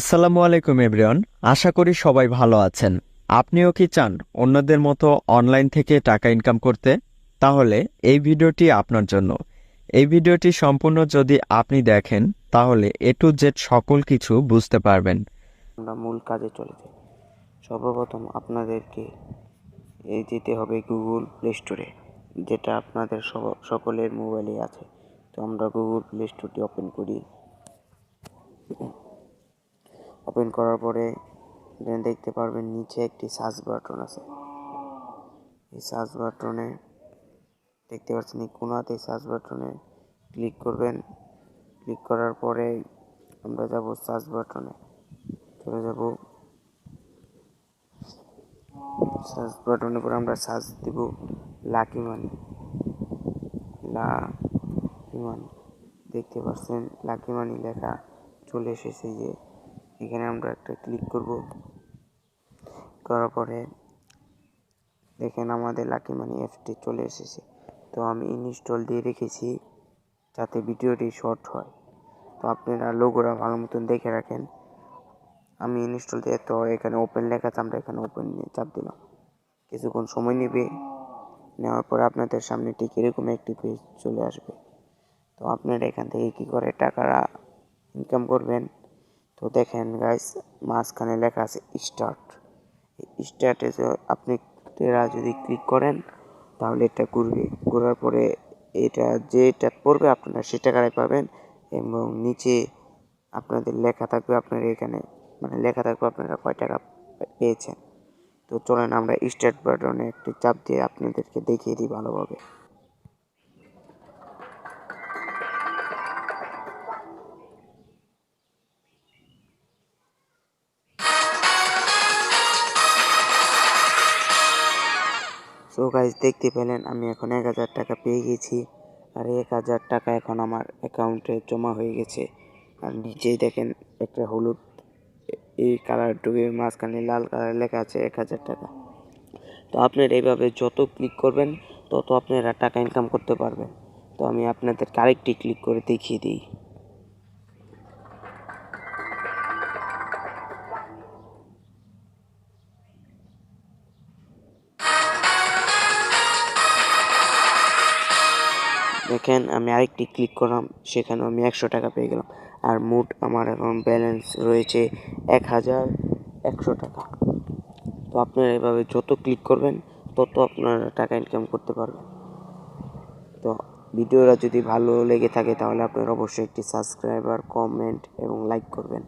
আসসালামু আলাইকুম এভরিওয়ান। আশা করি সবাই ভালো আছেন। আপনিও কি চান অন্যদের মতো অনলাইন থেকে টাকা ইনকাম করতে? তাহলে এই ভিডিওটি আপনার জন্য। এই ভিডিওটি সম্পূর্ণ যদি আপনি দেখেন তাহলে এ টু জেড সকল কিছু বুঝতে পারবেন। আমরা মূল কাজে চলে যাই। সর্বপ্রথম আপনাদেরকে যেতে হবে গুগল প্লে স্টোরে, যেটা আপনাদের সকলের মোবাইলে আছে। তো আমরা গুগল প্লে স্টোরটি ওপেন করি। ওপেন করার পরে দেখতে পারবেন নিচে একটি সার্চ বাটন আছে। এই সার্চ বাটনে দেখতে পাচ্ছেন এই কোণাতে সার্চ বাটনে ক্লিক করবেন। ক্লিক করার পরে আমরা যাব সার্চ বাটনে, চলে যাব সার্চ বাটনের পরে আমরা সার্চ দিব লাকি মানি। দেখতে পাচ্ছেন লাকি মানি লেখা চলে এসেছে। যে এখানে আমরা একটা ক্লিক করব। করার পরে দেখেন আমাদের লাকি মানি অ্যাপটি চলে এসেছে। তো আমি ইনস্টল দিয়ে রেখেছি যাতে ভিডিওটি শর্ট হয়। তো আপনারা লোগোরা ভালো মতন দেখে রাখেন। আমি ইনস্টল দিয়ে, তো এখানে ওপেন লেখা আছে, আমরা এখানে ওপেন নিয়ে চাপ দিলাম। কিছুক্ষণ সময় নেবে। নেওয়ার পরে আপনাদের সামনে ঠিক এরকম একটি পেজ চলে আসবে। তো আপনারা এখান থেকে কী করে টাকাটা ইনকাম করবেন। তো দেখেন গাইস, মাঝখানে লেখা আছে স্টার্ট। স্টার্টে আপনারা যদি ক্লিক করেন তাহলে এটা ঘুরবে। ঘোরার পরে যেটা পড়বে আপনারা সে টাকাটাই পাবেন। এবং নিচে আপনাদের লেখা থাকবে, আপনারা এখানে লেখা থাকবে আপনারা কয় টাকা পেয়েছেন। তো চলেন আমরা স্টার্ট বাটনে একটি চাপ দিয়ে আপনাদেরকে দেখিয়ে দিই ভালোভাবে। সো গাইজ, দেখতে পেলেন আমি এখন 1000 টাকা পেয়ে গেছি। আর 1000 টাকা এখন আমার অ্যাকাউন্টে জমা হয়ে গেছে। আর নিচেই দেখেন একটা হলুদ এই কালারটুকুর মাঝখানে লাল কালার লেখা আছে 1000 টাকা। তো আপনারা এইভাবে যত ক্লিক করবেন তত আপনারা টাকা ইনকাম করতে পারবেন। তো আমি আপনাদেরকে আরেকটি ক্লিক করে দেখিয়ে দিই। দেখেন আমি আরেকটি ক্লিক করলাম, সেখানেও আমি 100 টাকা পেয়ে গেলাম। আর মোট আমার এখন ব্যালেন্স রয়েছে 1100 টাকা। তো আপনারা এভাবে যত ক্লিক করবেন তত আপনারা টাকা ইনকাম করতে পারবেন। তো ভিডিওটা যদি ভালো লেগে থাকে তাহলে আপনারা অবশ্যই একটি সাবস্ক্রাইবার, কমেন্ট এবং লাইক করবেন।